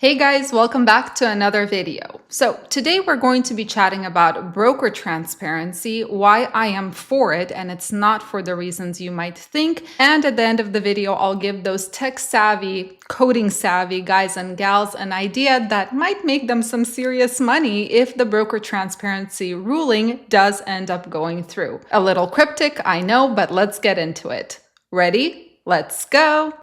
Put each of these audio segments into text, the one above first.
Hey guys, welcome back to another video. So today we're going to be chatting about broker transparency, why I am for it, and it's not for the reasons you might think. And at the end of the video, I'll give those tech savvy, coding savvy guys and gals an idea that might make them some serious money if the broker transparency ruling does end up going through. A little cryptic, I know, but let's get into it. Ready? Let's go.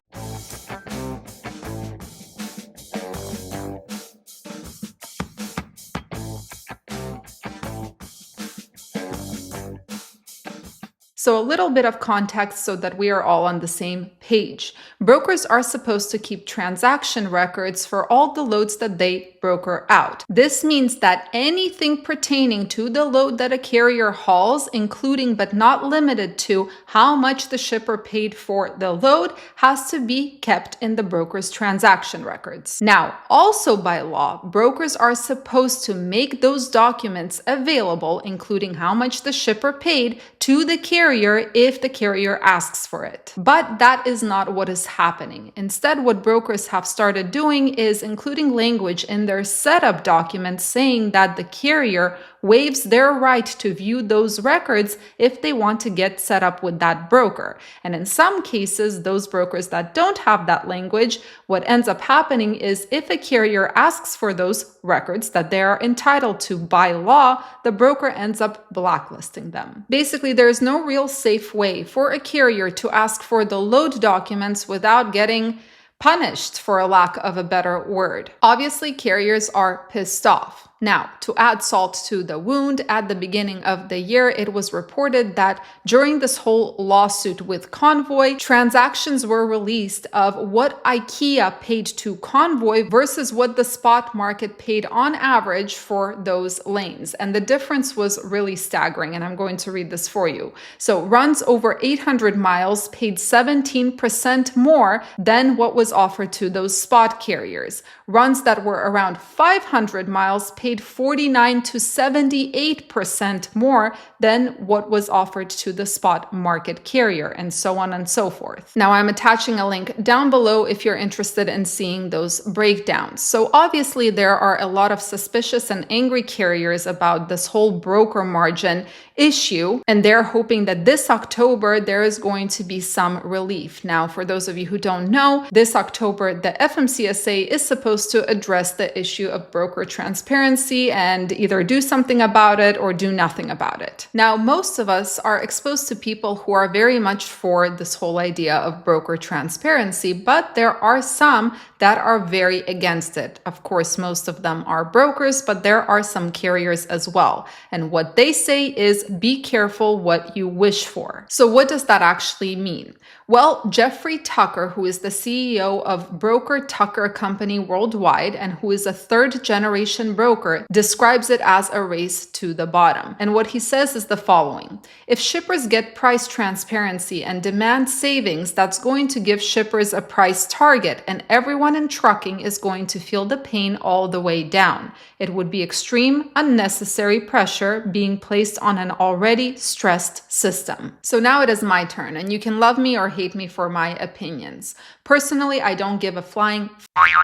So a little bit of context so that we are all on the same page. Brokers are supposed to keep transaction records for all the loads that they broker out. This means that anything pertaining to the load that a carrier hauls, including but not limited to how much the shipper paid for the load, has to be kept in the broker's transaction records. Now, also by law, brokers are supposed to make those documents available, including how much the shipper paid, to the carrier if the carrier asks for it. But that is not what is happening. Instead, what brokers have started doing is including language in their setup documents saying that the carrier waives their right to view those records if they want to get set up with that broker. And in some cases, those brokers that don't have that language, what ends up happening is if a carrier asks for those records that they are entitled to by law, the broker ends up blacklisting them. Basically, there is no real safe way for a carrier to ask for the load documents without getting punished, for a lack of a better word. Obviously, carriers are pissed off. Now, to add salt to the wound, at the beginning of the year, it was reported that during this whole lawsuit with Convoy, transactions were released of what IKEA paid to Convoy versus what the spot market paid on average for those lanes. And the difference was really staggering, and I'm going to read this for you. So runs over 800 miles paid 17% more than what was offered to those spot carriers. Runs that were around 500 miles paid 49 to 78% more than what was offered to the spot market carrier, and so on and so forth. Now, I'm attaching a link down below if you're interested in seeing those breakdowns. So obviously, there are a lot of suspicious and angry carriers about this whole broker margin issue, and they're hoping that this October there is going to be some relief. Now, for those of you who don't know, this October, the FMCSA is supposed to address the issue of broker transparency and either do something about it or do nothing about it. Now, most of us are exposed to people who are very much for this whole idea of broker transparency, but there are some that are very against it. Of course, most of them are brokers, but there are some carriers as well. And what they say is be careful what you wish for. So what does that actually mean? Well, Jeffrey Tucker, who is the CEO of Broker Tucker Company Worldwide and who is a third-generation broker, describes it as a race to the bottom. And what he says is the following: if shippers get price transparency and demand savings, that's going to give shippers a price target, and everyone in trucking is going to feel the pain all the way down. It would be extreme, unnecessary pressure being placed on an already stressed system. So now it is my turn, and you can love me or hate me for my opinions. Personally, I don't give a flying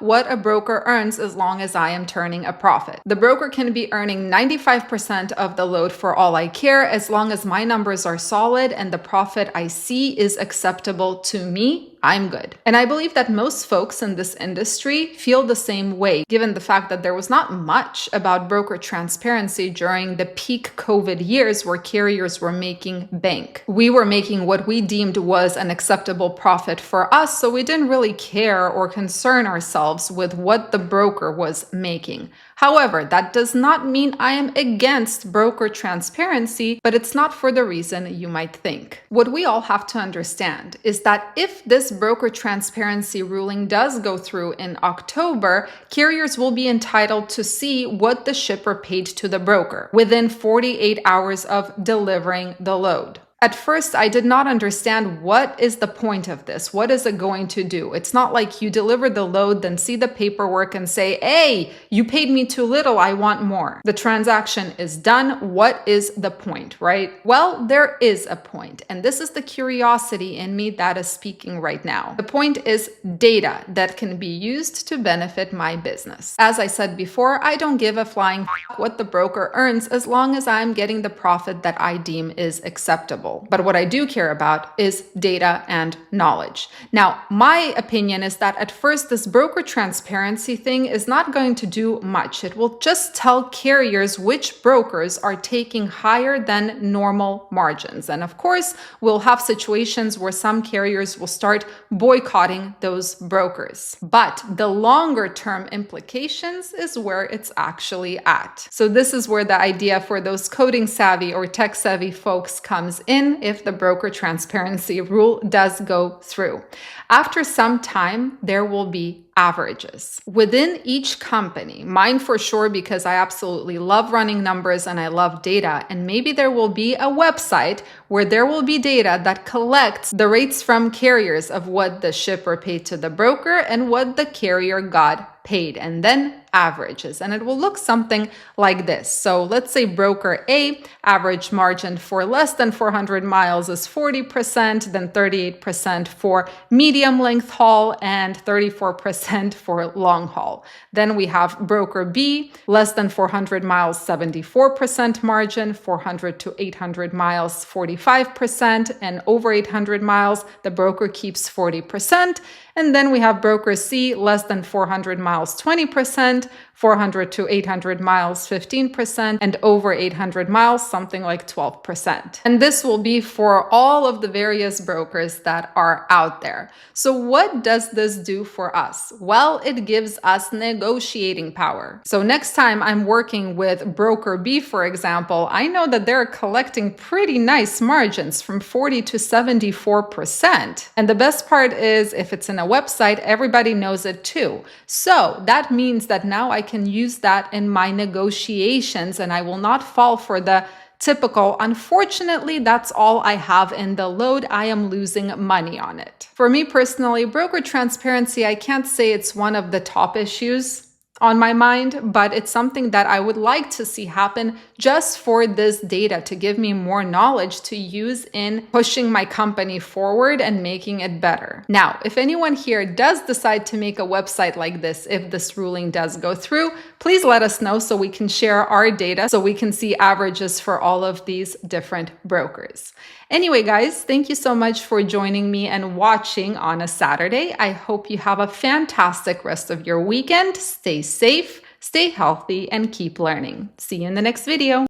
what a broker earns as long as I am turning a profit. The broker can be earning 95% of the load for all I care, as long as my numbers are solid and the profit I see is acceptable to me. I'm good. And I believe that most folks in this industry feel the same way, given the fact that there was not much about broker transparency during the peak COVID years where carriers were making bank. We were making what we deemed was an acceptable profit for us, so we didn't really care or concern ourselves with what the broker was making. However, that does not mean I am against broker transparency, but it's not for the reason you might think. What we all have to understand is that if this broker transparency ruling does go through in October, carriers will be entitled to see what the shipper paid to the broker within 48 hours of delivering the load. At first, I did not understand what is the point of this. What is it going to do? It's not like you deliver the load, then see the paperwork and say, hey, you paid me too little, I want more. The transaction is done. What is the point, right? Well, there is a point, and this is the curiosity in me that is speaking right now. The point is data that can be used to benefit my business. As I said before, I don't give a flying f what the broker earns as long as I'm getting the profit that I deem is acceptable. But what I do care about is data and knowledge. Now, my opinion is that at first, this broker transparency thing is not going to do much. It will just tell carriers which brokers are taking higher than normal margins. And of course, we'll have situations where some carriers will start boycotting those brokers. But the longer term implications is where it's actually at. So this is where the idea for those coding savvy or tech savvy folks comes in if the broker transparency rule does go through. After some time, there will be averages within each company. Mine for sure, because I absolutely love running numbers and I love data. And maybe there will be a website where there will be data that collects the rates from carriers of what the shipper paid to the broker and what the carrier got paid, and then averages. And it will look something like this. So let's say broker A, average margin for less than 400 miles is 40%, then 38% for medium length haul, and 34% for long haul. Then we have broker B, less than 400 miles, 74% margin, 400 to 800 miles, 45%, and over 800 miles, the broker keeps 40%. And then we have broker C, less than 400 miles, 20%, 400 to 800 miles, 15%, and over 800 miles, something like 12%. And this will be for all of the various brokers that are out there. So what does this do for us? Well, it gives us negotiating power. So next time I'm working with broker B, for example, I know that they're collecting pretty nice margins from 40 to 74%. And the best part is if it's in a website, everybody knows it too. So that means that now I can use that in my negotiations and I will not fall for the typical, unfortunately, that's all I have in the load, I am losing money on it. For me personally, broker transparency, I can't say it's one of the top issues on my mind, but it's something that I would like to see happen just for this data to give me more knowledge to use in pushing my company forward and making it better. Now, if anyone here does decide to make a website like this, if this ruling does go through, please let us know so we can share our data so we can see averages for all of these different brokers. Anyway, guys, thank you so much for joining me and watching on a Saturday. I hope you have a fantastic rest of your weekend. Stay safe, stay healthy, and keep learning. See you in the next video.